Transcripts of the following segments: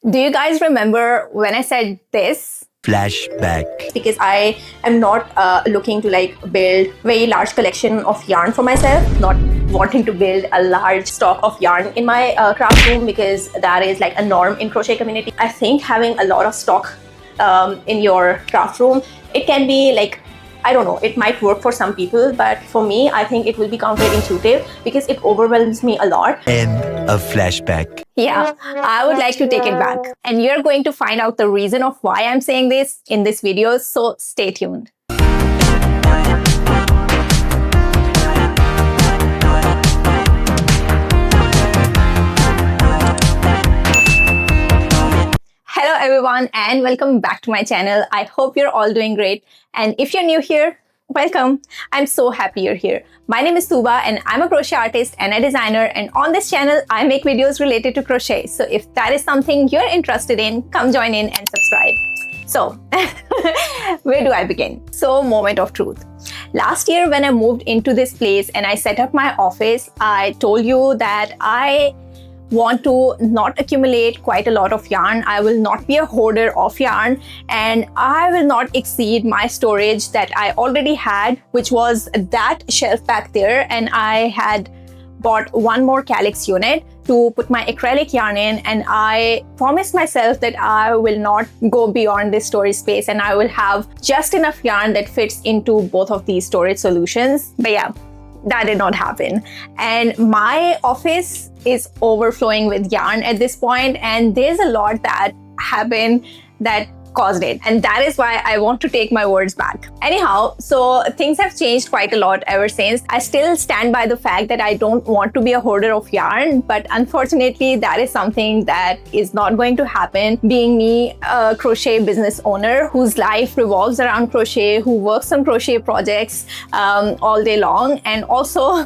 Do you guys remember when I said this? Flashback. Because I am not looking to like build very large collection of yarn for myself, not wanting to build a large stock of yarn in my craft room, because that is like a norm in crochet community. I think having a lot of stock in your craft room, it can be like, I don't know, it might work for some people, but for me, I think it will be counterintuitive because it overwhelms me a lot. End of flashback. Yeah, I would like to take it back. And you're going to find out the reason of why I'm saying this in this video, so stay tuned. Hello everyone and welcome back to my channel. I hope you're all doing great. And if you're new here, welcome. I'm so happy you're here. My name is Tuba and I'm a crochet artist and a designer, and on this channel I make videos related to crochet. So if that is something you're interested in, come join in and subscribe. So where do I begin? So moment of truth. Last year when I moved into this place and I set up my office, I told you that I want to not accumulate quite a lot of yarn. I will not be a hoarder of yarn, and I will not exceed my storage that I already had, which was that shelf back there. And I had bought one more calyx unit to put my acrylic yarn in, and I promised myself that I will not go beyond this storage space and I will have just enough yarn that fits into both of these storage solutions. But yeah, that did not happen. And my office is overflowing with yarn at this point, and there's a lot that happened that caused it. And that is why I want to take my words back. Anyhow, so things have changed quite a lot ever since. I still stand by the fact that I don't want to be a hoarder of yarn, but unfortunately that is something that is not going to happen. Being me, a crochet business owner whose life revolves around crochet, who works on crochet projects all day long, and also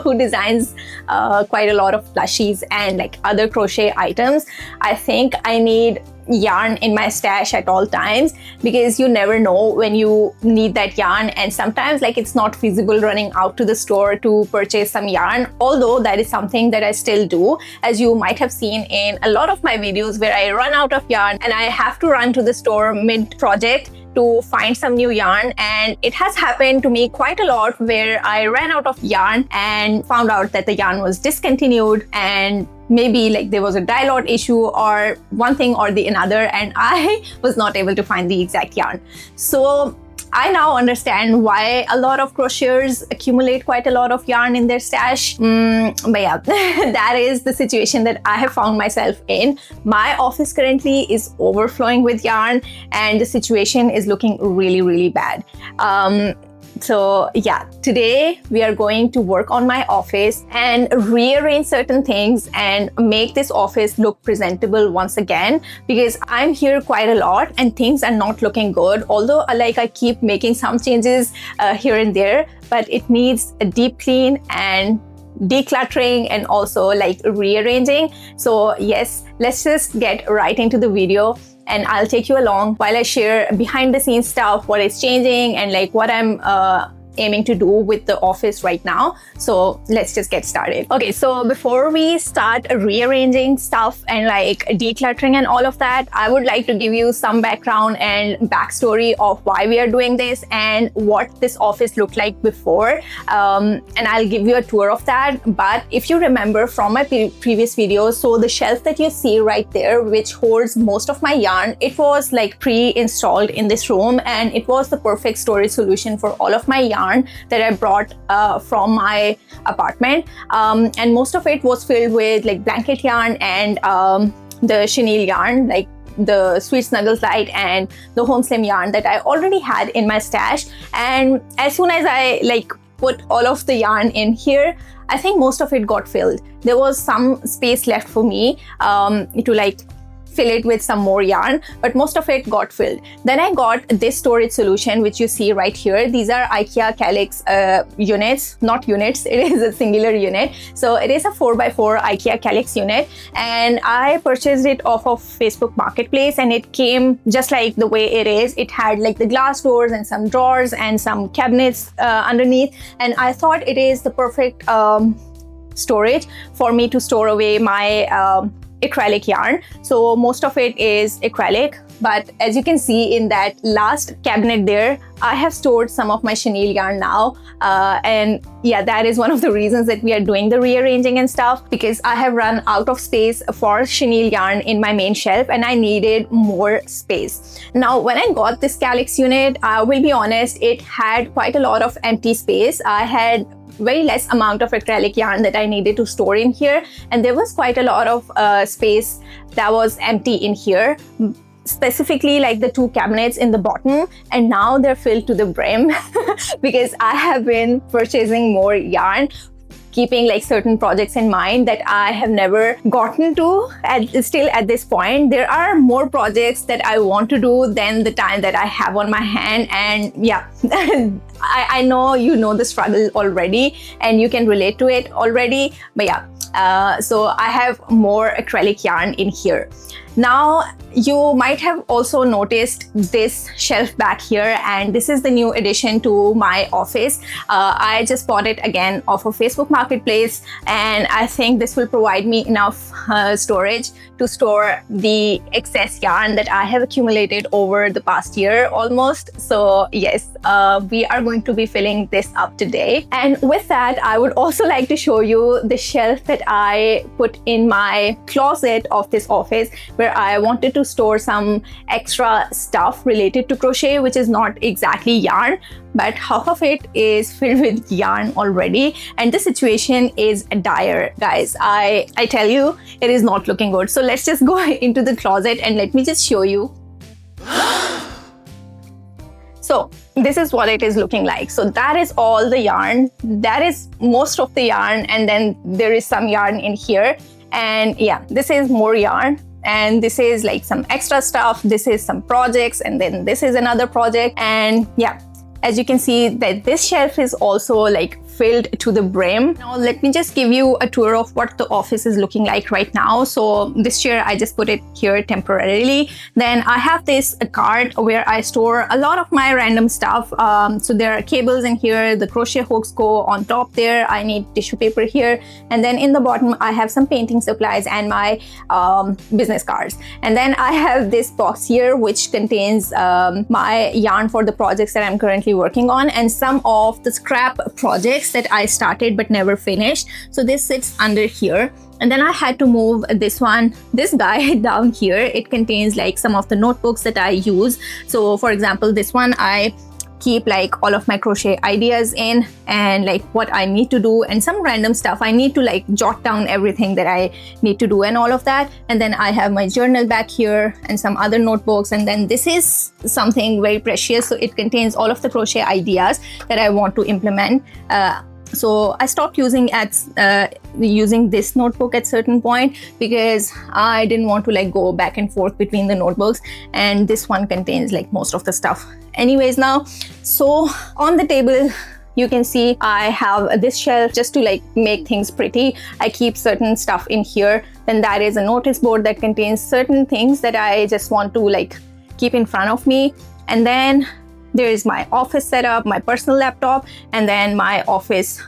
who designs quite a lot of plushies and like other crochet items, I think I need yarn in my stash at all times, because you never know when you need that yarn, and sometimes like it's not feasible running out to the store to purchase some yarn, although that is something that I still do, as you might have seen in a lot of my videos where I run out of yarn and I have to run to the store mid-project to find some new yarn. And it has happened to me quite a lot where I ran out of yarn and found out that the yarn was discontinued, and maybe like there was a dye lot issue or one thing or the another, and I was not able to find the exact yarn. So I now understand why a lot of crocheters accumulate quite a lot of yarn in their stash. But yeah, that is the situation that I have found myself in. My office currently is overflowing with yarn, and the situation is looking really, really bad. So yeah, today we are going to work on my office and rearrange certain things and make this office look presentable once again, because I'm here quite a lot and things are not looking good. Although like I keep making some changes here and there, but it needs a deep clean and decluttering and also like rearranging. So yes, let's just get right into the video, and I'll take you along while I share behind the scenes stuff, what is changing and like what I'm aiming to do with the office right now. So let's just get started. Okay, so before we start rearranging stuff and like decluttering and all of that, I would like to give you some background and backstory of why we are doing this and what this office looked like before. And I'll give you a tour of that. But if you remember from my previous videos, so the shelf that you see right there, which holds most of my yarn, it was like pre-installed in this room, and it was the perfect storage solution for all of my yarn that I brought from my apartment, and most of it was filled with like blanket yarn and the chenille yarn, like the Sweet Snuggles Light and the Home Slim yarn that I already had in my stash. And as soon as I like put all of the yarn in here, I think most of it got filled. There was some space left for me to like fill it with some more yarn, but most of it got filled. Then I got this storage solution, which you see right here. These are IKEA calyx units, not units, it is a singular unit. So it is a 4x4 IKEA calyx unit, and I purchased it off of Facebook Marketplace, and it came just like the way it is. It had like the glass doors and some drawers and some cabinets underneath, and I thought it is the perfect storage for me to store away my acrylic yarn. So most of it is acrylic, but as you can see in that last cabinet there, I have stored some of my chenille yarn now. And yeah, that is one of the reasons that we are doing the rearranging and stuff, because I have run out of space for chenille yarn in my main shelf and I needed more space. Now, when I got this Calyx unit, I will be honest, it had quite a lot of empty space. I had very less amount of acrylic yarn that I needed to store in here, and there was quite a lot of space that was empty in here, specifically like the 2 cabinets in the bottom, and now they're filled to the brim because I have been purchasing more yarn, keeping like certain projects in mind that I have never gotten to still at this point. There are more projects that I want to do than the time that I have on my hand, and yeah, I know you know the struggle already and you can relate to it already, but yeah, so I have more acrylic yarn in here. Now, you might have also noticed this shelf back here, and this is the new addition to my office. I just bought it again off of Facebook Marketplace, and I think this will provide me enough storage to store the excess yarn that I have accumulated over the past year almost. So yes, we are going to be filling this up today. And with that, I would also like to show you the shelf that I put in my closet of this office, where I wanted to store some extra stuff related to crochet, which is not exactly yarn, but half of it is filled with yarn already, and the situation is dire, guys. I tell you, it is not looking good. So let's just go into the closet and let me just show you. So this is what it is looking like. So that is all the yarn. That is most of the yarn, and then there is some yarn in here. And yeah, this is more yarn. And this is like some extra stuff. This is some projects, and then this is another project. And yeah, as you can see that this shelf is also like filled to the brim. Now let me just give you a tour of what the office is looking like right now. So this chair, I just put it here temporarily. Then I have this cart where I store a lot of my random stuff. So there are cables in here, the crochet hooks go on top there, I need tissue paper here, and then in the bottom I have some painting supplies and my business cards. And then I have this box here which contains my yarn for the projects that I'm currently working on, and some of the scrap projects that I started but never finished. So this sits under here. And then I had to move this guy down here. It contains like some of the notebooks that I use. So for example, this one I keep like all of my crochet ideas in, and like what I need to do, and some random stuff. I need to like jot down everything that I need to do and all of that. And then I have my journal back here and some other notebooks. And then this is something very precious. So it contains all of the crochet ideas that I want to implement. So I stopped using this notebook at certain point because I didn't want to like go back and forth between the notebooks, and this one contains like most of the stuff anyways now. So on the table, you can see I have this shelf just to like make things pretty. I keep certain stuff in here. Then that is a notice board that contains certain things that I just want to like keep in front of me. And then there is my office setup, my personal laptop, and then my office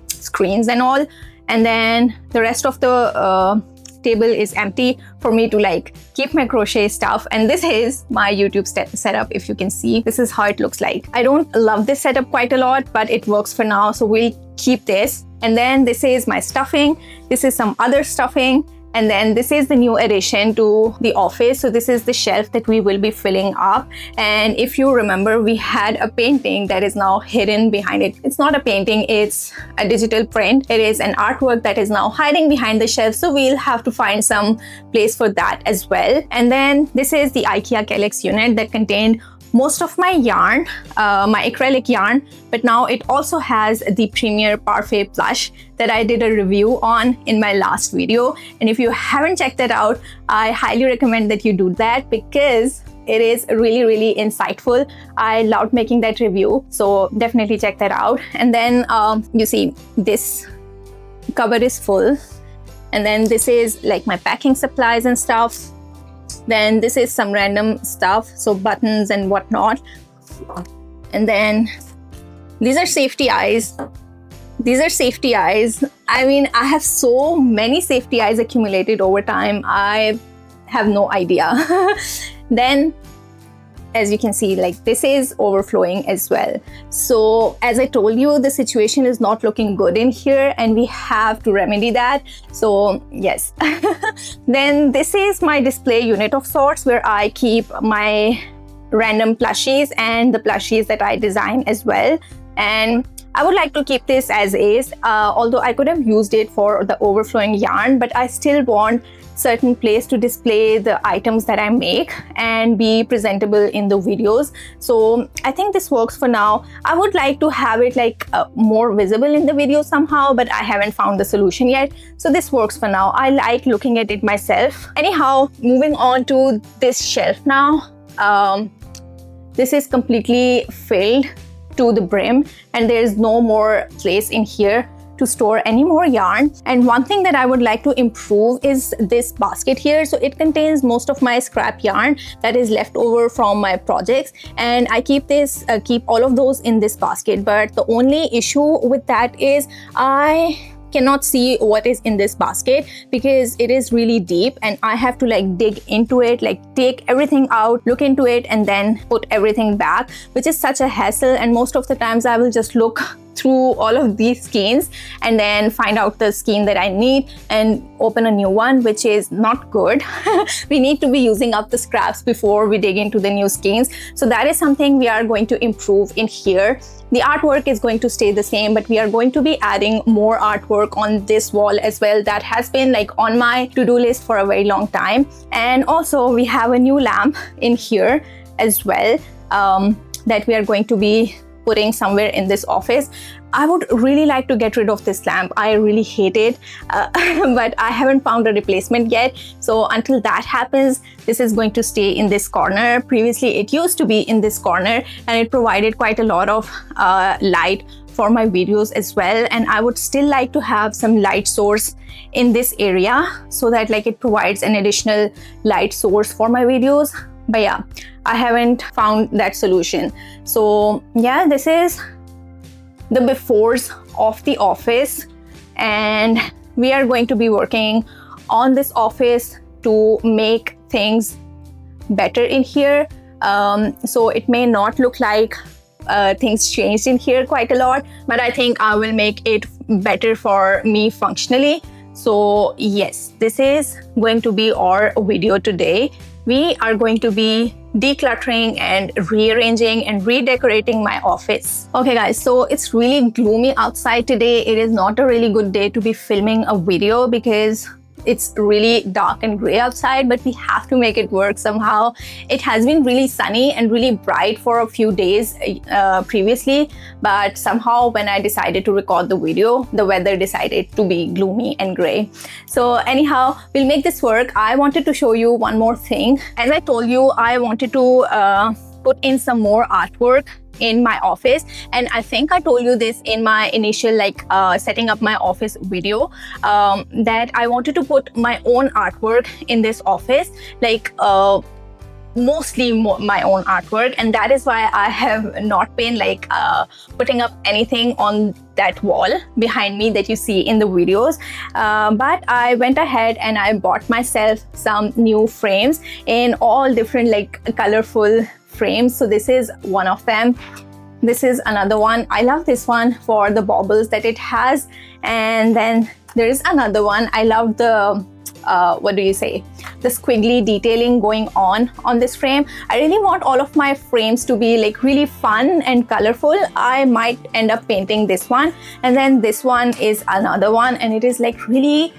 screens and all. And then the rest of the table is empty for me to like keep my crochet stuff. And this is my YouTube setup. If you can see, this is how it looks like. I don't love this setup quite a lot, but it works for now. So we'll keep this. And then this is my stuffing. This is some other stuffing. And then this is the new addition to the office. So this is the shelf that we will be filling up. And if you remember, we had a painting that is now hidden behind it. It's not a painting, it's a digital print. It is an artwork that is now hiding behind the shelf. So we'll have to find some place for that as well. And then this is the IKEA Calyx unit that contained most of my yarn, my acrylic yarn, but now it also has the Premier Parfait Plush that I did a review on in my last video. And if you haven't checked that out, I highly recommend that you do that because it is really, really insightful. I loved making that review, so definitely check that out. And then you see this cupboard is full. And then this is like my packing supplies and stuff. Then this is some random stuff, so buttons and whatnot. And then these are safety eyes These are safety eyes. I mean, I have so many safety eyes accumulated over time. I have no idea. Then, as you can see, like this is overflowing as well. So as I told you, the situation is not looking good in here and we have to remedy that. So yes. Then this is my display unit of sorts where I keep my random plushies and the plushies that I design as well. And I would like to keep this as is, although I could have used it for the overflowing yarn, but I still want certain place to display the items that I make and be presentable in the videos. So I think this works for now. I would like to have it like more visible in the video somehow, but I haven't found the solution yet. So this works for now. I like looking at it myself. Anyhow, moving on to this shelf now. This is completely filled to the brim and there's no more place in here to store any more yarn. And one thing that I would like to improve is this basket here. So it contains most of my scrap yarn that is left over from my projects, and I keep all of those in this basket. But the only issue with that is I cannot see what is in this basket because it is really deep and I have to like dig into it, like take everything out, look into it and then put everything back, which is such a hassle. And most of the times I will just look through all of these skeins and then find out the skein that I need and open a new one, which is not good. We need to be using up the scraps before we dig into the new skeins. So that is something we are going to improve in here. The artwork is going to stay the same, but we are going to be adding more artwork on this wall as well. That has been like on my to-do list for a very long time. And also we have a new lamp in here as well that we are going to be putting somewhere in this office. I would really like to get rid of this lamp. I really hate it, but I haven't found a replacement yet. So until that happens, this is going to stay in this corner. Previously, it used to be in this corner and it provided quite a lot of light for my videos as well. And I would still like to have some light source in this area so that like it provides an additional light source for my videos. But yeah, I haven't found that solution. So yeah, this is the befores of the office, and we are going to be working on this office to make things better in here. So it may not look like things changed in here quite a lot, but I think I will make it better for me functionally. So yes, this is going to be our video today. We are going to be decluttering and rearranging and redecorating my office. Okay guys, so it's really gloomy outside today. It is not a really good day to be filming a video because it's really dark and gray outside, but we have to make it work somehow. It has been really sunny and really bright for a few days previously, but somehow when I decided to record the video, the weather decided to be gloomy and gray. So anyhow, we'll make this work. I wanted to show you one more thing. As I told you, I wanted to put in some more artwork in my office, and I think I told you this in my initial setting up my office video, that I wanted to put my own artwork in this office, mostly my own artwork, and that is why I have not been putting up anything on that wall behind me that you see in the videos, but I went ahead and I bought myself some new frames in all different colorful frames. So this is one of them. This is another one. I love this one for the baubles that it has, and then there is another one. I love the the squiggly detailing going on this frame. I really want all of my frames to be really fun and colorful. I might end up painting this one, and then this one is another one, and it is really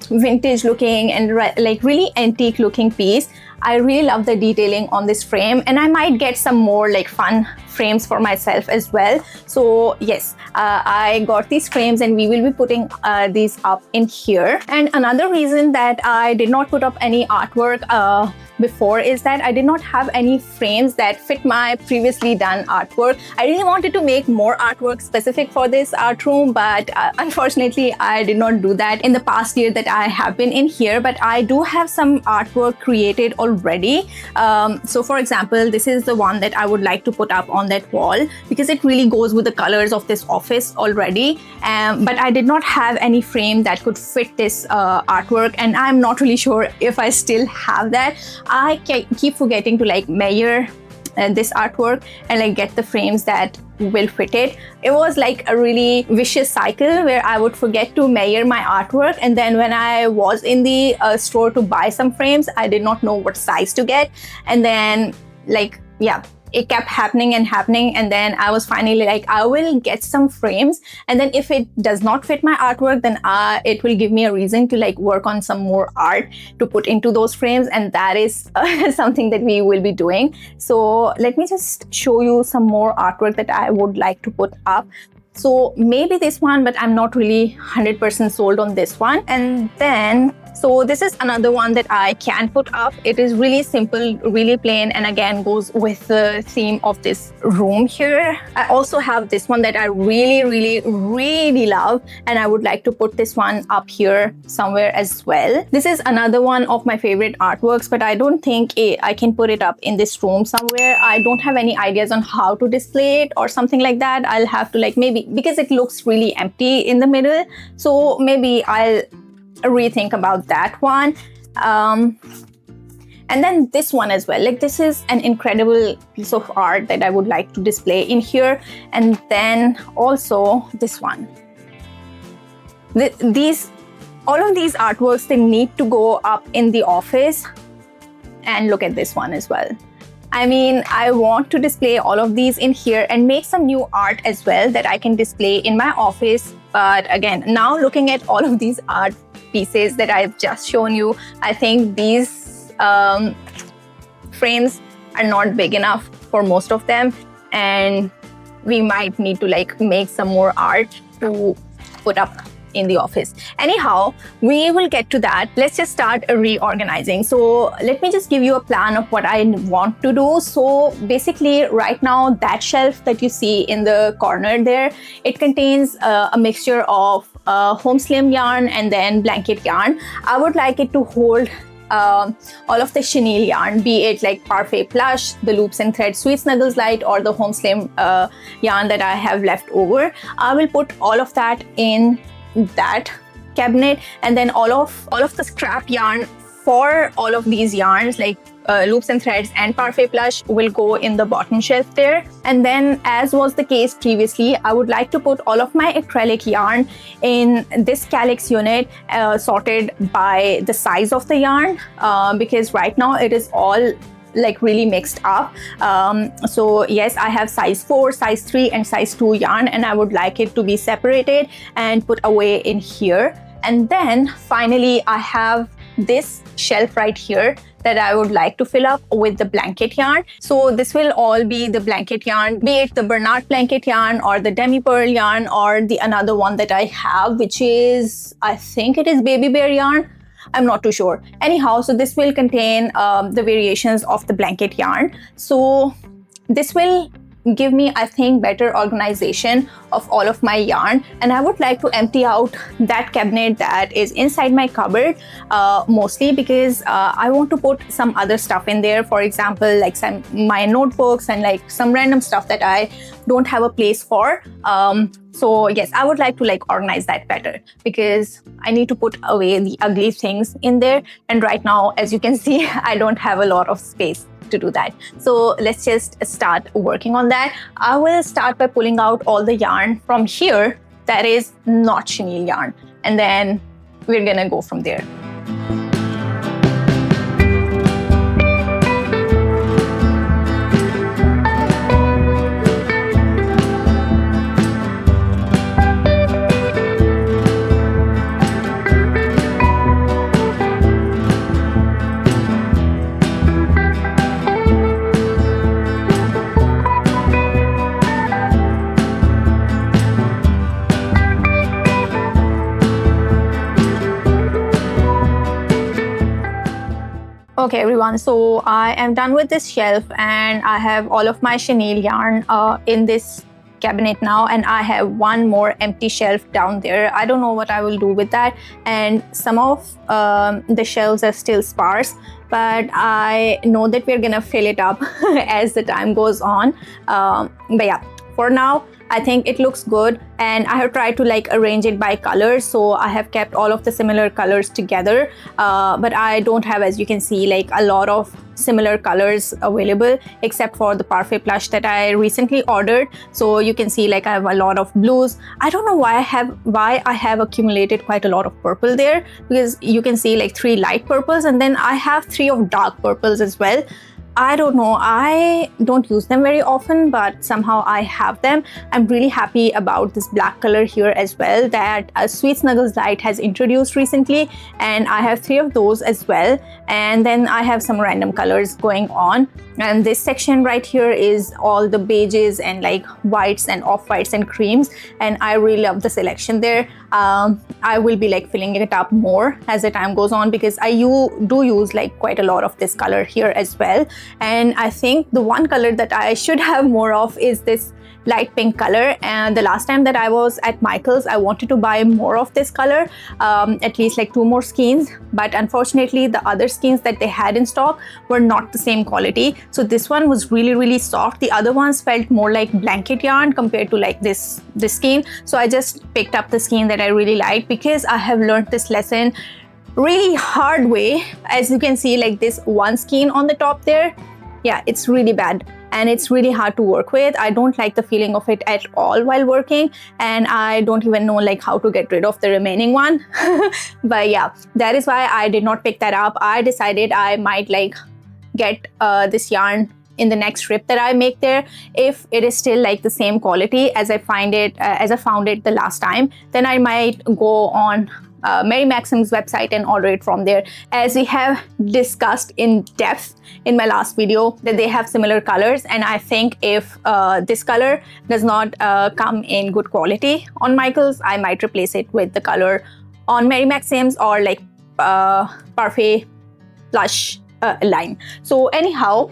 vintage looking and really antique looking piece. I really love the detailing on this frame, and I might get some more fun frames for myself as well. So yes, I got these frames and we will be putting these up in here. And another reason that I did not put up any artwork before is that I did not have any frames that fit my previously done artwork. I really wanted to make more artwork specific for this art room, but unfortunately I did not do that in the past year that I have been in here. But I do have some artwork created already already. So for example, this is the one that I would like to put up on that wall because it really goes with the colors of this office already. But I did not have any frame that could fit this artwork, and I'm not really sure if I still have that. I keep forgetting to like measure this artwork and like get the frames that will fit it. It was like a really vicious cycle where I would forget to measure my artwork, and then when I was in the store to buy some frames, I did not know what size to get, and then like it kept happening, and then I was finally like, I will get some frames, and then if it does not fit my artwork, then it will give me a reason to like work on some more art to put into those frames, and that is something that we will be doing. So let me just show you some more artwork that I would like to put up. So maybe this one, but I'm not really 100% sold on this one. And then, so this is another one that I can put up. It is really simple, really plain, and again goes with the theme of this room here. I also have this one that I really love, and I would like to put this one up here somewhere as well. This is another one of my favorite artworks, but I don't think I can put it up in this room somewhere. I don't have any ideas on how to display it or something like that. I'll have to like maybe, because it looks really empty in the middle, so maybe I'll rethink about that one. And then this one as well, like this is an incredible piece of art that I would like to display in here. And then also this one, all of these artworks, they need to go up in the office. And look at this one as well. I mean, I want to display all of these in here and make some new art as well that I can display in my office. But again, now looking at all of these art pieces that I've just shown you, I think these frames are not big enough for most of them, and we might need to like make some more art to put up in the office. Anyhow, we will get to that. Let's just start reorganizing. So let me just give you a plan of what I want to do. So basically right now, that shelf that you see in the corner there, it contains a mixture of home slim yarn and then blanket yarn. I would like it to hold all of the chenille yarn, be it like Parfait Plush, the Loops and Threads Sweet Snuggles Light, or the home slim yarn that I have left over. I will put all of that in that cabinet, and then all of the scrap yarn for all of these yarns like Loops and Threads and Parfait Plush will go in the bottom shelf there. And then, as was the case previously, I would like to put all of my acrylic yarn in this calyx unit, sorted by the size of the yarn, because right now it is all like really mixed up. So yes, I have size 4, size 3 and size 2 yarn, and I would like it to be separated and put away in here. And then finally I have this shelf right here that I would like to fill up with the blanket yarn. So this will all be the blanket yarn, be it the Bernard blanket yarn or the demi pearl yarn or the another one that I have, which is, I think it is baby bear yarn. I'm not too sure. Anyhow, so this will contain the variations of the blanket yarn. So this will give me, I think, better organization of all of my yarn, and I would like to empty out that cabinet that is inside my cupboard, mostly because I want to put some other stuff in there. For example, like my notebooks and like some random stuff that I don't have a place for. So yes, I would like to like organize that better because I need to put away the ugly things in there, and right now, as you can see, I don't have a lot of space to do that. So let's just start working on that. I will start by pulling out all the yarn from here that is not chenille yarn, and then we're gonna go from there. Okay everyone, so I am done with this shelf and I have all of my chenille yarn in this cabinet now, and I have one more empty shelf down there. I don't know what I will do with that, and some of the shelves are still sparse, but I know that we're gonna fill it up as the time goes on. But yeah, for now I think it looks good, and I have tried to like arrange it by colors, so I have kept all of the similar colors together, but I don't have, as you can see, like a lot of similar colors available except for the parfait plush that I recently ordered. So you can see like I have a lot of blues. I don't know why I have accumulated quite a lot of purple there, because you can see like 3 light purples, and then I have 3 of dark purples as well. I don't know, I don't use them very often, but somehow I have them. I'm really happy about this black color here as well that Sweet Snuggles Light has introduced recently, and I have 3 of those as well. And then I have some random colors going on, and this section right here is all the beiges and like whites and off-whites and creams, and I really love the selection there. I will be like filling it up more as the time goes on, because I do use like quite a lot of this color here as well. And I think the one color that I should have more of is this light pink color, and the last time that I was at Michael's I wanted to buy more of this color, at least like 2 more skeins, but unfortunately the other skeins that they had in stock were not the same quality. So this one was really soft. The other ones felt more like blanket yarn compared to like this skein, so I just picked up the skein that I really liked, because I have learned this lesson really hard way. As you can see, like this one skein on the top there, yeah, it's really bad and it's really hard to work with. I don't like the feeling of it at all while working, and I don't even know like how to get rid of the remaining one. But yeah, that is why I did not pick that up. I decided I might like get this yarn in the next strip that I make there. If it is still like the same quality as I found it the last time, then I might go on Mary Maxim's website and order it from there, as we have discussed in depth in my last video that they have similar colors. And I think if this color does not come in good quality on Michael's, I might replace it with the color on Mary Maxim's or like Parfait Plush line. So anyhow,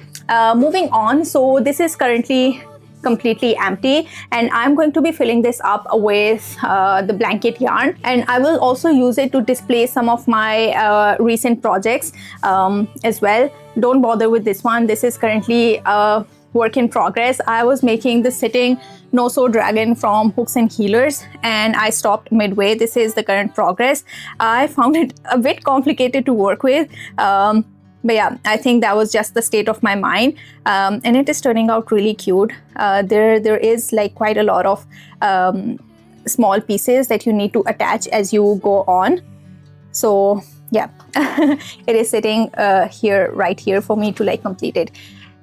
moving on. So this is currently completely empty, and I'm going to be filling this up with the blanket yarn, and I will also use it to display some of my recent projects as well. Don't bother with this one. This is currently a work in progress. I was making the sitting no-sew dragon from Hooks and Healers, and I stopped midway. This is the current progress. I found it a bit complicated to work with, but yeah, I think that was just the state of my mind, and it is turning out really cute. There is like quite a lot of small pieces that you need to attach as you go on. So yeah, it is sitting right here for me to like complete it.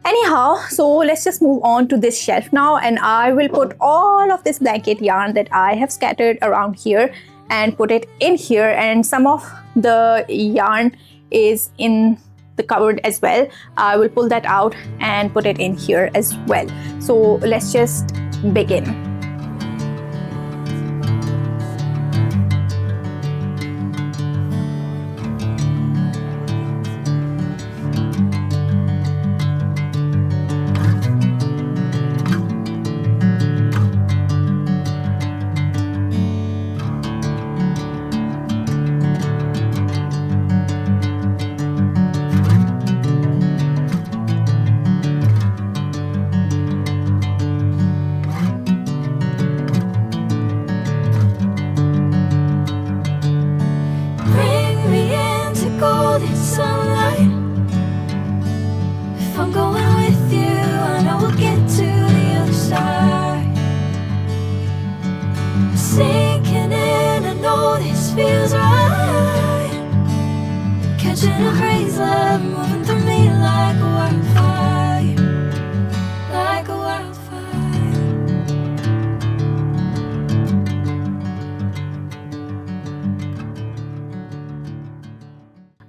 Anyhow, so let's just move on to this shelf now, and I will put all of this blanket yarn that I have scattered around here and put it in here, and some of the yarn is in the cupboard as well. I will pull that out and put it in here as well. So let's just begin.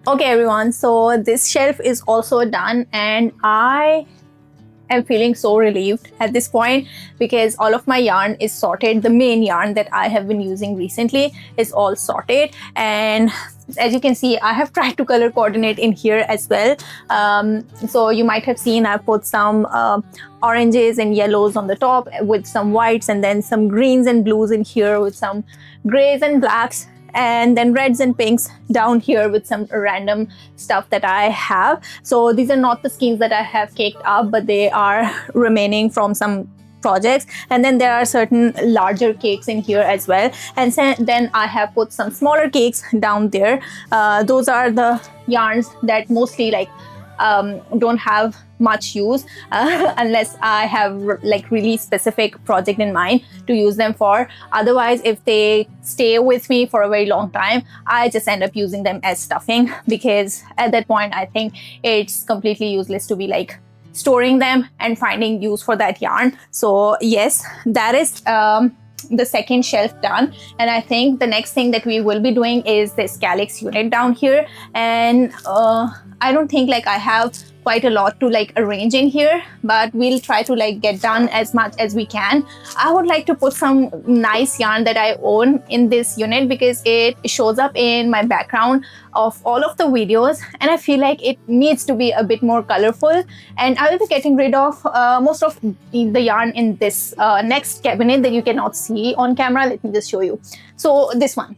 Okay everyone, so this shelf is also done, and I am feeling so relieved at this point because all of my yarn is sorted. The main yarn that I have been using recently is all sorted, and as you can see, I have tried to color coordinate in here as well. So you might have seen I put some oranges and yellows on the top with some whites, and then some greens and blues in here with some grays and blacks, and then reds and pinks down here with some random stuff that I have. So these are not the skeins that I have caked up, but they are remaining from some projects. And then there are certain larger cakes in here as well, and then I have put some smaller cakes down there. Those are the yarns that mostly like don't have much use unless I have like really specific project in mind to use them for. Otherwise, if they stay with me for a very long time, I just end up using them as stuffing, because at that point I think it's completely useless to be like storing them and finding use for that yarn. So yes, that is the second shelf done, and I think the next thing that we will be doing is this calyx unit down here. And I don't think like I have quite a lot to like arrange in here, but we'll try to like get done as much as we can. I would like to put some nice yarn that I own in this unit, because it shows up in my background of all of the videos, and I feel like it needs to be a bit more colorful. And I will be getting rid of most of the yarn in this next cabinet that you cannot see on camera. Let me just show you. So this one.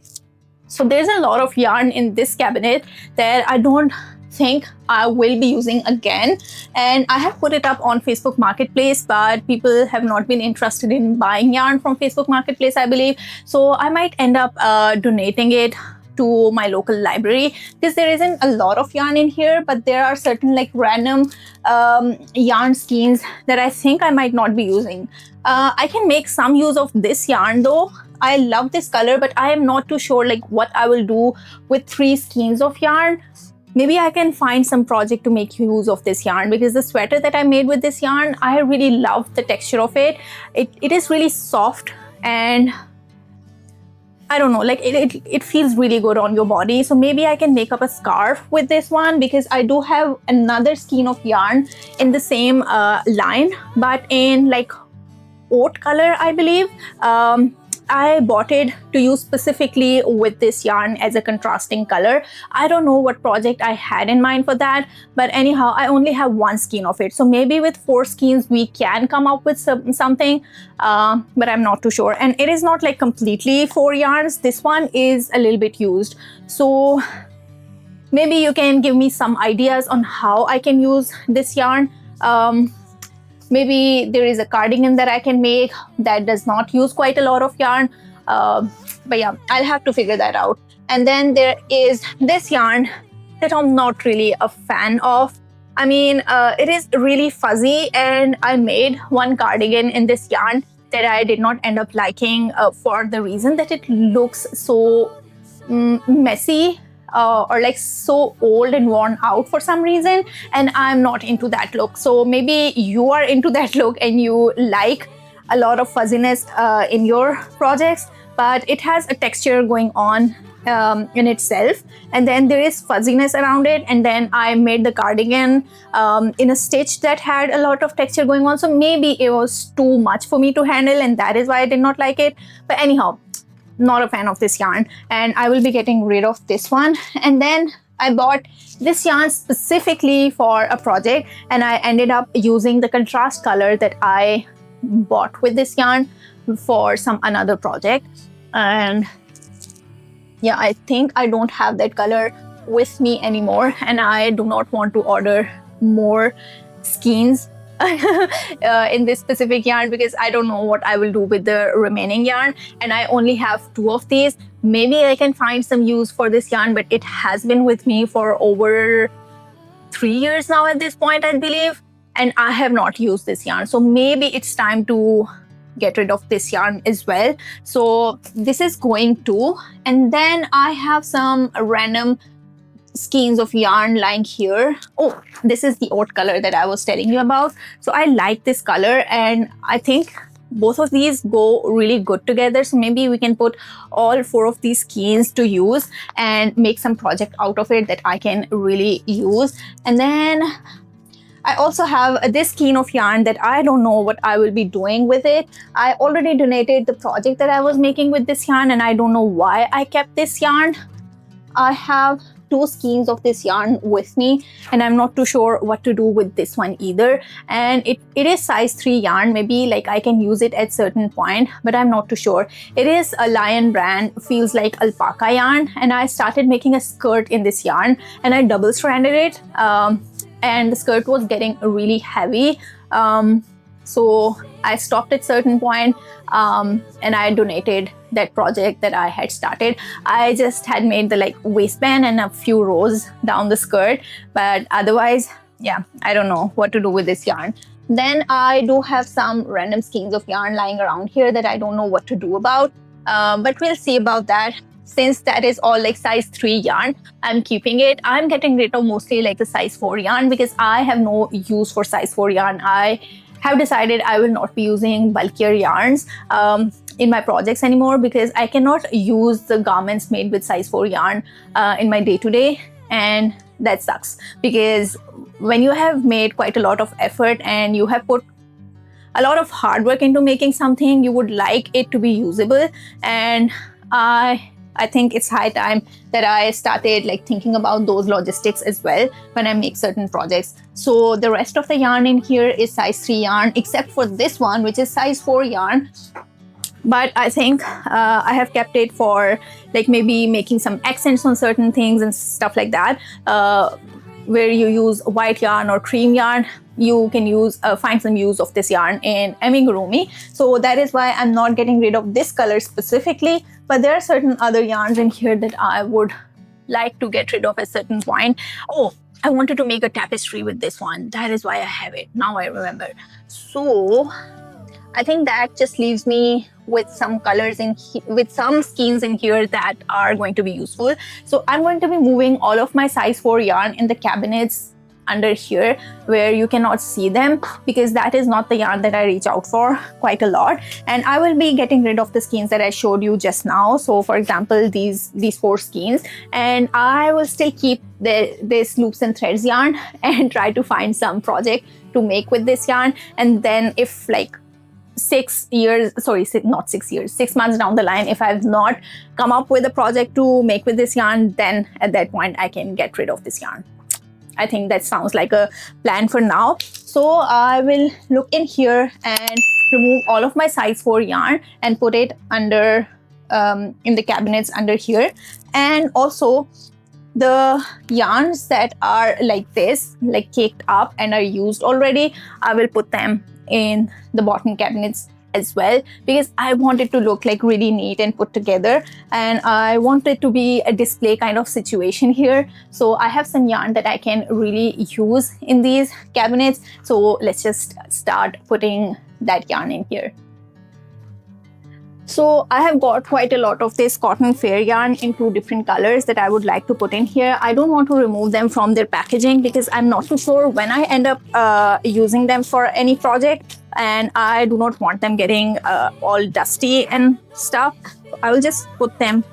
So there's a lot of yarn in this cabinet that I don't think I will be using again, and I have put it up on Facebook Marketplace, but people have not been interested in buying yarn from Facebook Marketplace, I believe. So I might end up donating it to my local library, because there isn't a lot of yarn in here, but there are certain like random yarn skeins that I think I might not be using. I can make some use of this yarn though. I love this color, but I am not too sure like what I will do with 3 skeins of yarn. Maybe I can find some project to make use of this yarn, because the sweater that I made with this yarn, I really love the texture of it. It is really soft, and I don't know, like it feels really good on your body. So maybe I can make up a scarf with this one, because I do have another skein of yarn in the same line, but in like oat color, I believe. I bought it to use specifically with this yarn as a contrasting color. I don't know what project I had in mind for that, but anyhow, I only have 1 skein of it. So maybe with 4 skeins we can come up with something, but I'm not too sure. And it is not like completely 4 yarns. This one is a little bit used. So maybe you can give me some ideas on how I can use this yarn. Maybe there is a cardigan that I can make that does not use quite a lot of yarn. But yeah, I'll have to figure that out. And then there is this yarn that I'm not really a fan of. I mean, it is really fuzzy, and I made one cardigan in this yarn that I did not end up liking for the reason that it looks so messy. Or like so old and worn out for some reason, and I'm not into that look. So maybe you are into that look and you like a lot of fuzziness in your projects, but it has a texture going on in itself, and then there is fuzziness around it. And then I made the cardigan in a stitch that had a lot of texture going on, so maybe it was too much for me to handle, and that is why I did not like it. But anyhow, not a fan of this yarn, and I will be getting rid of this one. And then I bought this yarn specifically for a project, and I ended up using the contrast color that I bought with this yarn for some another project. And yeah, I think I don't have that color with me anymore, and I do not want to order more skeins in this specific yarn, because I don't know what I will do with the remaining yarn, and I only have 2 of these. Maybe I can find some use for this yarn, but it has been with me for over 3 years now at this point, I believe, and I have not used this yarn. So maybe it's time to get rid of this yarn as well. So this is going to, and then I have some random skeins of yarn lying here. Oh, this is the oat color that I was telling you about. So I like this color, and I think both of these go really good together. So maybe we can put all 4 of these skeins to use and make some project out of it that I can really use. And then I also have this skein of yarn that I don't know what I will be doing with it. I already donated the project that I was making with this yarn, and I don't know why I kept this yarn. I have 2 skeins of this yarn with me, and I'm not too sure what to do with this one either. And it is size 3 yarn. Maybe like I can use it at certain point, but I'm not too sure. It is a Lion brand, feels like alpaca yarn, and I started making a skirt in this yarn, and I double stranded it, and the skirt was getting really heavy. So I stopped at certain point, and I donated that project that I had started. I just had made the like waistband and a few rows down the skirt, but otherwise, yeah, I don't know what to do with this yarn. Then I do have some random skeins of yarn lying around here that I don't know what to do about, but we'll see about that. Since that is all like size 3 yarn, I'm keeping it. I'm getting rid of mostly like the size 4 yarn because I have no use for size 4 yarn. I have decided I will not be using bulkier yarns in my projects anymore because I cannot use the garments made with size 4 yarn in my day-to-day, and that sucks because when you have made quite a lot of effort and you have put a lot of hard work into making something, you would like it to be usable. And I think it's high time that I started like thinking about those logistics as well when I make certain projects. So the rest of the yarn in here is size 3 yarn, except for this one, which is size 4 yarn. But I think I have kept it for like maybe making some accents on certain things and stuff like that. Where you use white yarn or cream yarn, you can use find some use of this yarn in amigurumi. So that is why I'm not getting rid of this color specifically, but there are certain other yarns in here that I would like to get rid of at a certain point. Oh, I wanted to make a tapestry with this one. That is why I have it. Now I remember. So I think that just leaves me with some colors with some skeins in here that are going to be useful. So I'm going to be moving all of my size 4 yarn in the cabinets under here where you cannot see them, because that is not the yarn that I reach out for quite a lot. And I will be getting rid of the skeins that I showed you just now. So for example, these 4 skeins, and I will still keep this loops and threads yarn and try to find some project to make with this yarn. And then if like 6 months down the line, if I've not come up with a project to make with this yarn, then at that point I can get rid of this yarn. I think that sounds like a plan for now. So I will look in here and remove all of my size 4 yarn and put it under in the cabinets under here. And also the yarns that are like this, like caked up and are used already, I will put them in the bottom cabinets as well, because I want it to look like really neat and put together, and I want it to be a display kind of situation here. So I have some yarn that I can really use in these cabinets. So let's just start putting that yarn in here. So I have got quite a lot of this cotton fair yarn in 2 different colors that I would like to put in here. I don't want to remove them from their packaging because I'm not too sure when I end up using them for any project, and I do not want them getting all dusty and stuff. I will just put them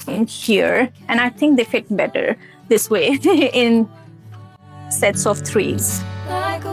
in here, and I think they fit better this way in sets of 3s. Like a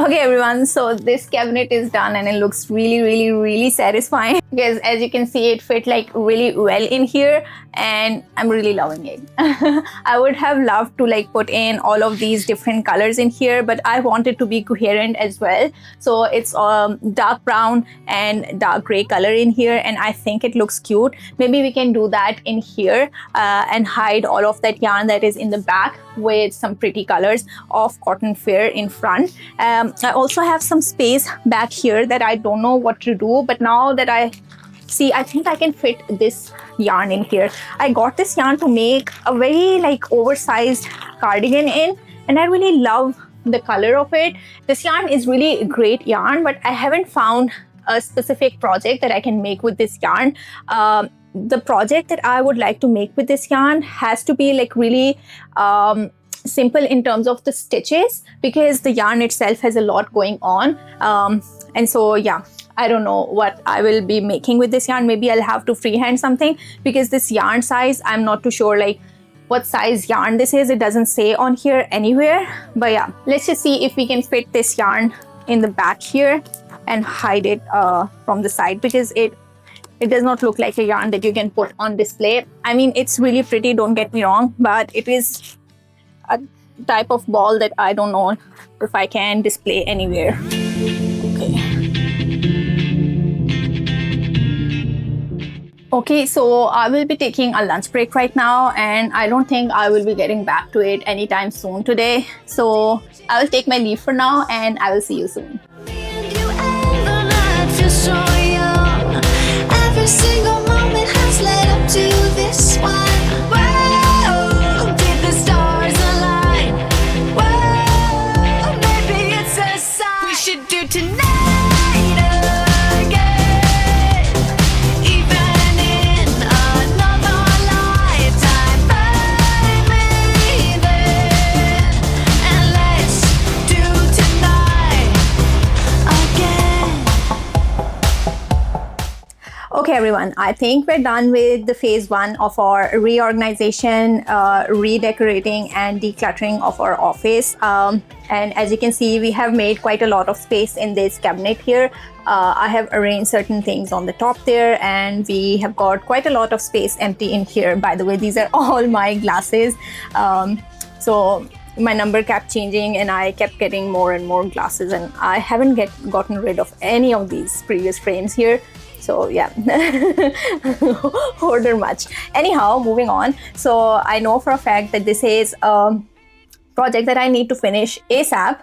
Okay everyone, so this cabinet is done and it looks really satisfying because as you can see, it fit like really well in here and I'm really loving it. I would have loved to like put in all of these different colors in here, but I want it to be coherent as well. So it's dark brown and dark gray color in here, and I think it looks cute. Maybe we can do that in here and hide all of that yarn that is in the back with some pretty colors of cotton fair in front. I also have some space back here that I don't know what to do, but now that I think I can fit this yarn in here. I got this yarn to make a very like oversized cardigan in, and I really love the color of it. This yarn is really great yarn, but I haven't found a specific project that I can make with this yarn. The project that I would like to make with this yarn has to be like really simple in terms of the stitches, because the yarn itself has a lot going on. And so yeah, I don't know what I will be making with this yarn. Maybe I'll have to freehand something, because this yarn size, I'm not too sure like what size yarn this is. It doesn't say on here anywhere. But yeah, let's just see if we can fit this yarn in the back here and hide it from the side, because it does not look like a yarn that you can put on display. I mean, it's really pretty, don't get me wrong, but it is a type of ball that I don't know if I can display anywhere. Okay, so I will be taking a lunch break right now, and I don't think I will be getting back to it anytime soon today. So I will take my leave for now, and I will see you soon. Every single moment has led up to this one. Whoa, did the stars align? Whoa, maybe it's a sign we should do tonight again. Even in another lifetime, find me then, and let's do tonight again. Okay, everyone, I think we're done with the phase 1 of our reorganization, redecorating and decluttering of our office. And as you can see, we have made quite a lot of space in this cabinet here. I have arranged certain things on the top there, and we have got quite a lot of space empty in here. By the way, these are all my glasses. So my number kept changing and I kept getting more and more glasses, and I haven't gotten rid of any of these previous frames here. So yeah, order much. Anyhow, moving on. So I know for a fact that this is a project that I need to finish ASAP.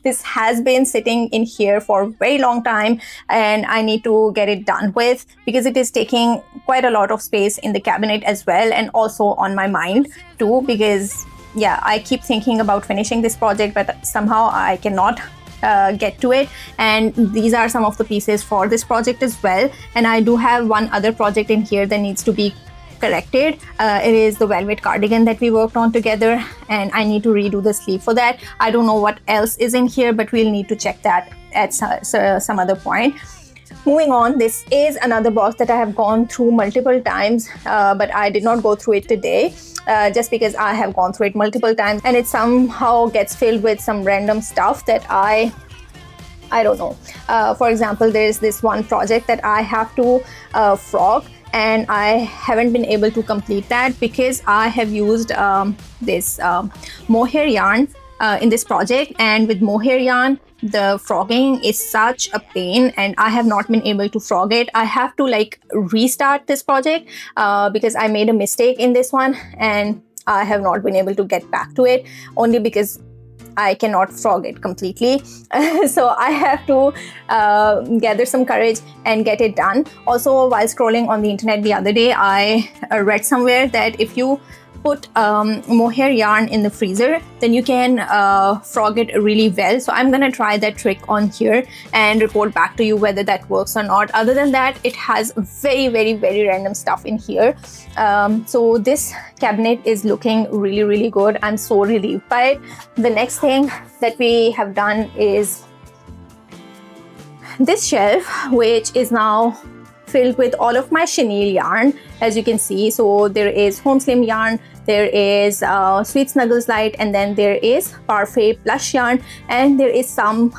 This has been sitting in here for a very long time, and I need to get it done with, because it is taking quite a lot of space in the cabinet as well, and also on my mind too, because yeah, I keep thinking about finishing this project, but somehow I cannot get to it. And these are some of the pieces for this project as well, and I do have one other project in here that needs to be corrected. It is the velvet cardigan that we worked on together, and I need to redo the sleeve for that. I don't know what else is in here, but we'll need to check that at some other point. Moving on, this is another box that I have gone through multiple times, but I did not go through it today. Just because I have gone through it multiple times, and it somehow gets filled with some random stuff that I don't know. For example, there's this one project that I have to frog, and I haven't been able to complete that because I have used this mohair yarn in this project, and with mohair yarn the frogging is such a pain, and I have not been able to frog it. I have to like restart this project because I made a mistake in this one, and I have not been able to get back to it, only because I cannot frog it completely. So I have to gather some courage and get it done. Also, while scrolling on the internet the other day, I read somewhere that if you put mohair yarn in the freezer, then you can frog it really well. So I'm gonna try that trick on here and report back to you whether that works or not. Other than that, it has very, very, very random stuff in here. So this cabinet is looking really, really good. I'm so relieved by it. The next thing that we have done is this shelf, which is now filled with all of my chenille yarn, as you can see. So there is home slim yarn, there is Sweet Snuggles Light, and then there is Parfait Plush yarn, and there is some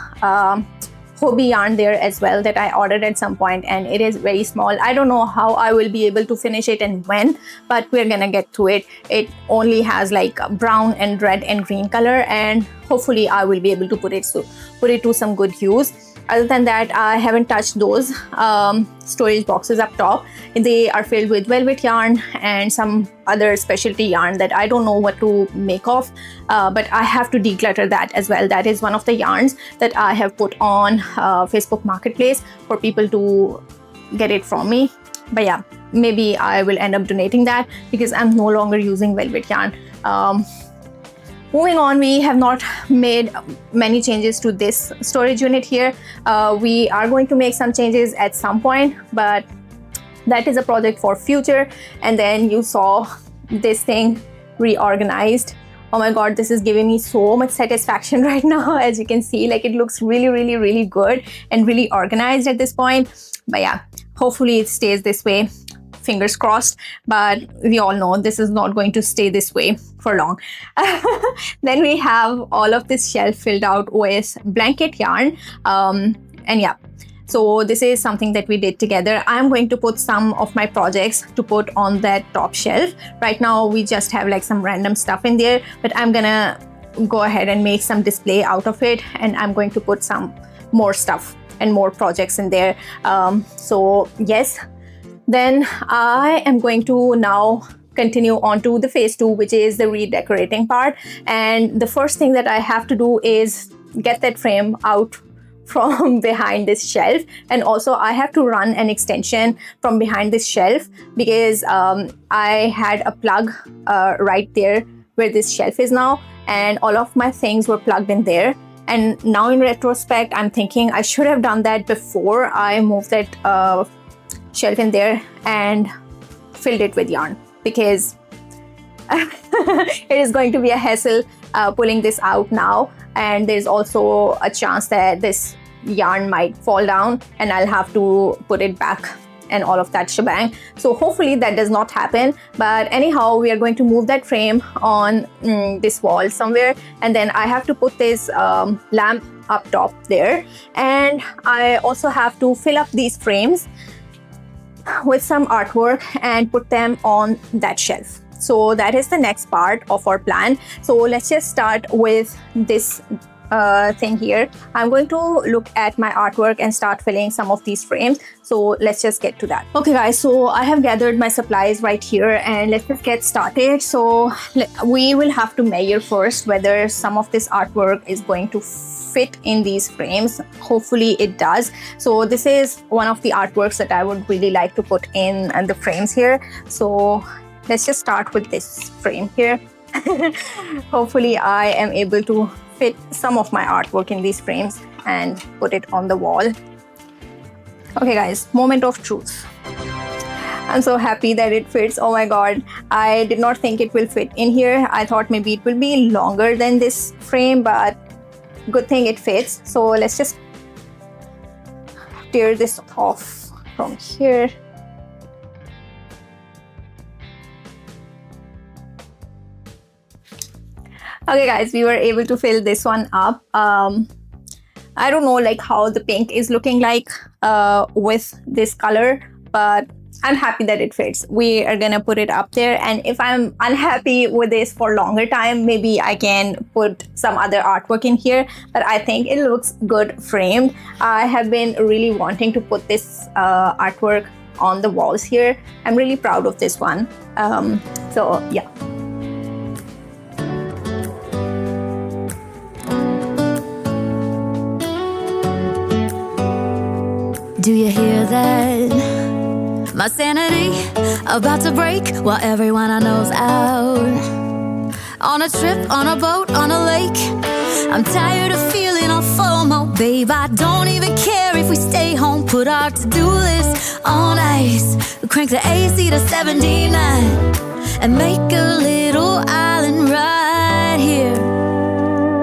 Hobby yarn there as well that I ordered at some point, and it is very small. I don't know how I will be able to finish it and when, but we're gonna get through it. It only has like brown and red and green color, and hopefully I will be able to put it to some good use. Other than that, I haven't touched those storage boxes up top. They are filled with velvet yarn and some other specialty yarn that I don't know what to make of, but I have to declutter that as well. That is one of the yarns that I have put on Facebook Marketplace for people to get it from me. But yeah, maybe I will end up donating that because I'm no longer using velvet yarn. Moving on, we have not made many changes to this storage unit here. We are going to make some changes at some point, but that is a project for future. And then you saw this thing reorganized Oh my god, this is giving me so much satisfaction right now. As you can see, like, it looks really, really, really good and really organized at this point. But yeah, hopefully it stays this way. Fingers crossed, but we all know this is not going to stay this way for long. Then we have all of this shelf filled out with blanket yarn. And yeah, so this is something that we did together. I'm going to put some of my projects to put on that top shelf. Right now we just have like some random stuff in there, but I'm gonna go ahead and make some display out of it, and I'm going to put some more stuff and more projects in there. So yes, then I am going to now continue on to the phase 2, which is the redecorating part. And the first thing that I have to do is get that frame out from behind this shelf, and also I have to run an extension from behind this shelf because I had a plug right there where this shelf is now, and all of my things were plugged in there. And now in retrospect, I'm thinking I should have done that before I moved that shelf in there and filled it with yarn, because it is going to be a hassle pulling this out now, and there's also a chance that this yarn might fall down and I'll have to put it back and all of that shebang. So hopefully that does not happen. But anyhow, we are going to move that frame on this wall somewhere, and then I have to put this lamp up top there, and I also have to fill up these frames with some artwork and put them on that shelf. So that is the next part of our plan. So let's just start with this thing here. I'm going to look at my artwork and start filling some of these frames. So let's just get to that. Okay guys, so I have gathered my supplies right here, and let's just get started. So we will have to measure first whether some of this artwork is going to fit in these frames. Hopefully it does. So this is one of the artworks that I would really like to put in the frames here. So let's just start with this frame here. Hopefully I am able to fit some of my artwork in these frames and put it on the wall. Okay guys, moment of truth. I'm so happy that it fits. Oh my god, I did not think it will fit in here. I thought maybe it will be longer than this frame, but good thing it fits. So let's just tear this off from here. Okay guys, we were able to fill this one up. I don't know like how the pink is looking like with this color, but I'm happy that it fits. We are gonna put it up there, and if I'm unhappy with this for longer time, maybe I can put some other artwork in here, but I think it looks good framed. I have been really wanting to put this artwork on the walls here. I'm really proud of this one. So yeah. Do you hear that? My sanity about to break while everyone I know's out. On a trip, on a boat, on a lake. I'm tired of feeling all FOMO. Babe, I don't even care if we stay home. Put our to-do list on ice. Crank the AC to 79 and make a little island right here.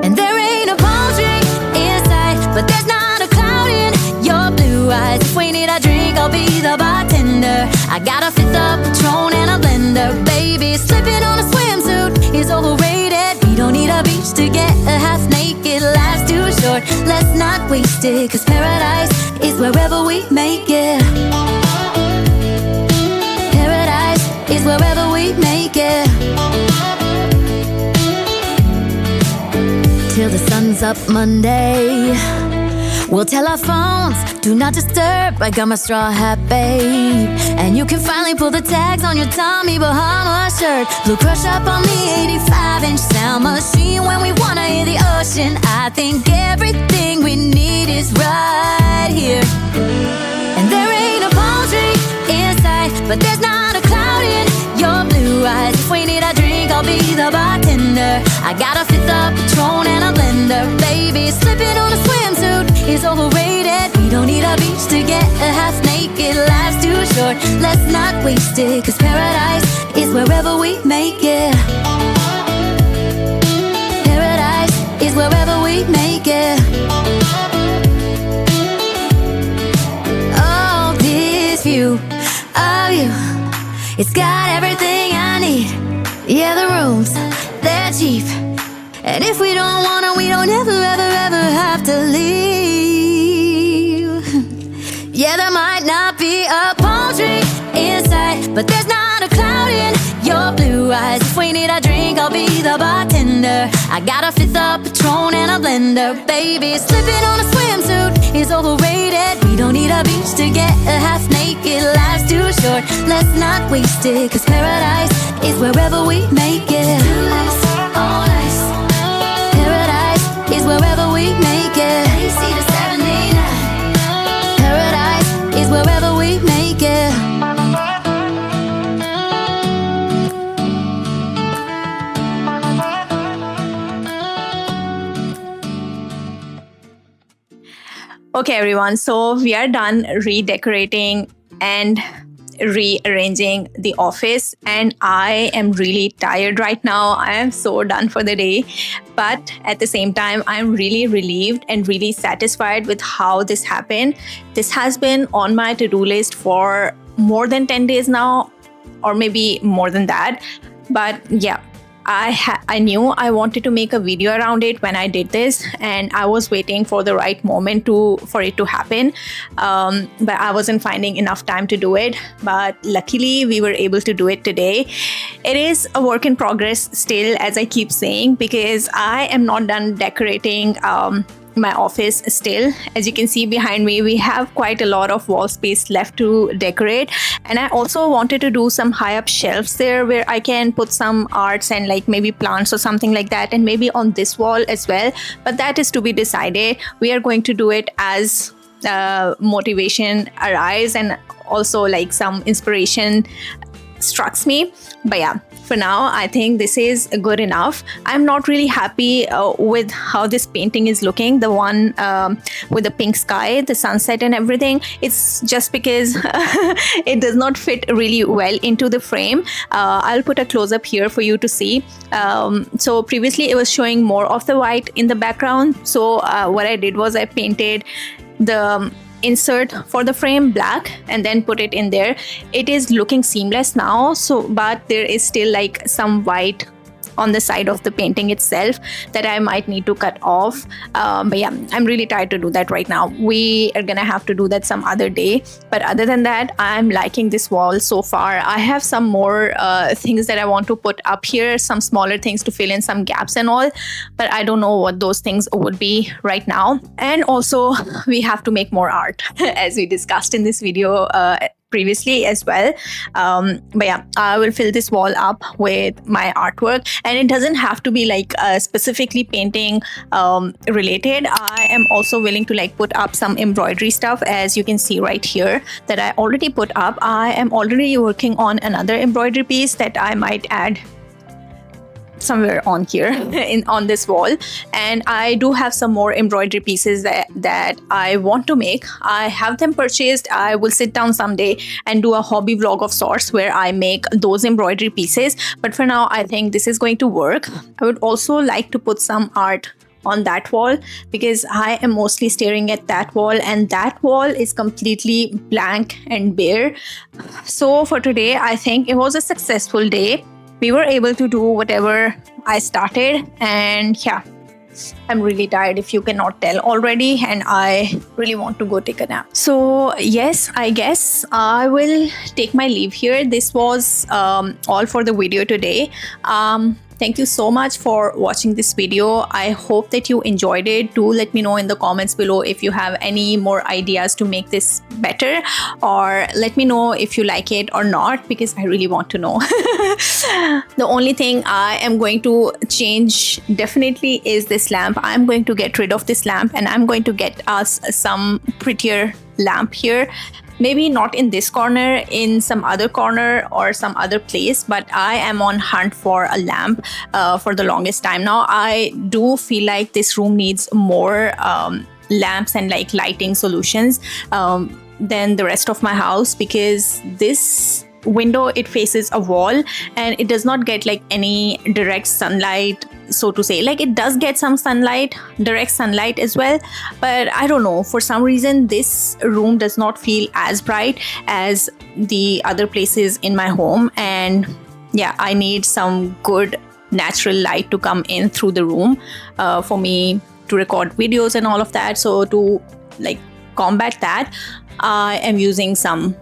And there ain't a palm tree in sight, but there's not a cloud in your blue eyes. If we need a drink, I'll be the bartender. I got a fifth of Patron and a blender. Baby, slipping on a swimsuit is overrated. We don't need a beach to get a half naked. Life's too short, let's not waste it. Cause paradise is wherever we make it. Paradise is wherever we make it. Till the sun's up Monday, we'll tell our phones, do not disturb. I got my straw hat, babe. And you can finally pull the tags on your Tommy Bahama shirt. Blue crush up on the 85-inch sound machine. When we wanna hear the ocean, I think everything we need is right here. And there ain't a palm tree in sight, but there's not a cloud in your blue eyes. If we need a drink, I'll be the bartender. I got a fifth of Patron and a blender. Baby, slipping on a swimsuit is overrated. We don't need a beach to get a half naked. Life's too short, let's not waste it. Cause paradise is wherever we make it. It's got everything I need. Yeah, the rooms, they're cheap. And if we don't want it, we don't ever, ever, ever have to leave. Yeah, there might not be a palm tree inside, but there's not a cloud in your blue eyes. If we need a drink, I'll be the bartender. I got a fifth of Patron and a blender. Baby, slipping on a swimsuit is overrated. We don't need a beach to get a half naked. Life's too short, let's not waste it. Cause paradise is wherever we make it. All nice. Paradise is wherever we make it. AC to 79. Paradise is wherever we make it. Okay, everyone, so we are done redecorating and rearranging the office, and I am really tired right now. I am so done for the day, but at the same time, I'm really relieved and really satisfied with how this happened. This has been on my to-do list for more than 10 days now, or maybe more than that. But yeah, I knew I wanted to make a video around it when I did this, and I was waiting for the right moment for it to happen, but I wasn't finding enough time to do it. But luckily we were able to do it today. It is a work in progress still, as I keep saying, because I am not done decorating my office still. As you can see behind me, we have quite a lot of wall space left to decorate, and I also wanted to do some high up shelves there where I can put some arts and like maybe plants or something like that, and maybe on this wall as well, but that is to be decided. We are going to do it as motivation arrives and also like some inspiration strikes me. But yeah, for now I think this is good enough. I'm not really happy with how this painting is looking, the one with the pink sky, the sunset and everything. It's just because it does not fit really well into the frame. I'll put a close-up here for you to see. So previously it was showing more of the white in the background, so what I did was I painted the insert for the frame black and then put it in there. It is looking seamless now, so but there is still like some white on the side of the painting itself that I might need to cut off. But yeah, I'm really tired to do that right now. We are gonna have to do that some other day. But other than that, I'm liking this wall so far. I have some more things that I want to put up here, some smaller things to fill in some gaps and all, but I don't know what those things would be right now. And also we have to make more art as we discussed in this video previously as well. But yeah, I will fill this wall up with my artwork, and it doesn't have to be like specifically painting related. I am also willing to like put up some embroidery stuff, as you can see right here that I already put up. I am already working on another embroidery piece that I might add somewhere on here on this wall, and I do have some more embroidery pieces that I want to make. I have them purchased. I will sit down someday and do a hobby vlog of sorts where I make those embroidery pieces, but for now I think this is going to work. I would also like to put some art on that wall because I am mostly staring at that wall, and that wall is completely blank and bare. So for today, I think it was a successful day. We were able to do whatever I started, and yeah, I'm really tired if you cannot tell already, and I really want to go take a nap. So yes, I guess I will take my leave here. This was all for the video today. Thank you so much for watching this video. I hope that you enjoyed it. Do let me know in the comments below if you have any more ideas to make this better, or let me know if you like it or not, because I really want to know. The only thing I am going to change definitely is this lamp. I'm going to get rid of this lamp, and I'm going to get us some prettier lamp here. Maybe not in this corner, in some other corner or some other place, but I am on hunt for a lamp for the longest time now. I do feel like this room needs more lamps and like lighting solutions than the rest of my house, because this window, it faces a wall and it does not get like any direct sunlight so to say. Like, it does get some sunlight, direct sunlight as well, but I don't know, for some reason this room does not feel as bright as the other places in my home. And yeah, I need some good natural light to come in through the room for me to record videos and all of that. So to like combat that, I am using some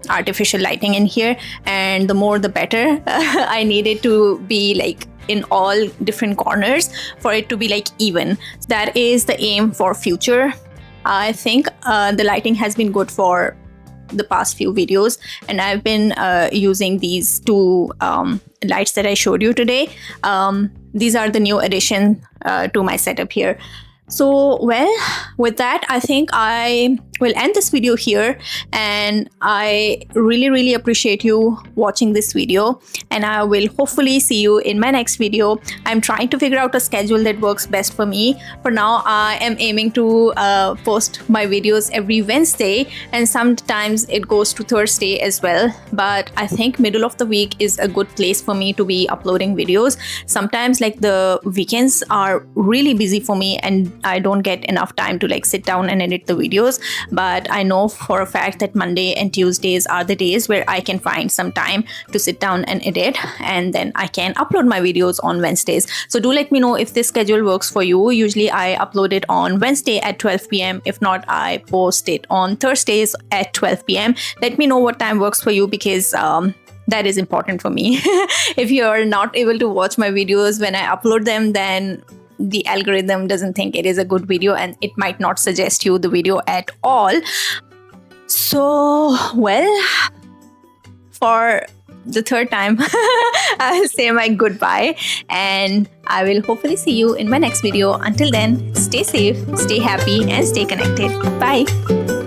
artificial lighting in here, and the more the better. I need it to be like in all different corners for it to be like even. That is the aim for future. I think the lighting has been good for the past few videos, and I've been using these two lights that I showed you today. These are the new addition to my setup here. So, well, with that, I think I will end this video here, and I really appreciate you watching this video, and I will hopefully see you in my next video. I'm trying to figure out a schedule that works best for me. For now, I am aiming to post my videos every Wednesday, and sometimes it goes to Thursday as well, but I think middle of the week is a good place for me to be uploading videos. Sometimes like the weekends are really busy for me, and I don't get enough time to like sit down and edit the videos, but I know for a fact that Monday and Tuesdays are the days where I can find some time to sit down and edit, and then I can upload my videos on Wednesdays. So do let me know if this schedule works for you. Usually I upload it on Wednesday at 12 p.m. If not, I post it on Thursdays at 12 p.m. Let me know what time works for you, because that is important for me. If you're not able to watch my videos when I upload them, then the algorithm doesn't think it is a good video, and it might not suggest you the video at all. So, well, for the third time, I'll say my goodbye, and I will hopefully see you in my next video. Until then, stay safe, stay happy, and stay connected. Bye.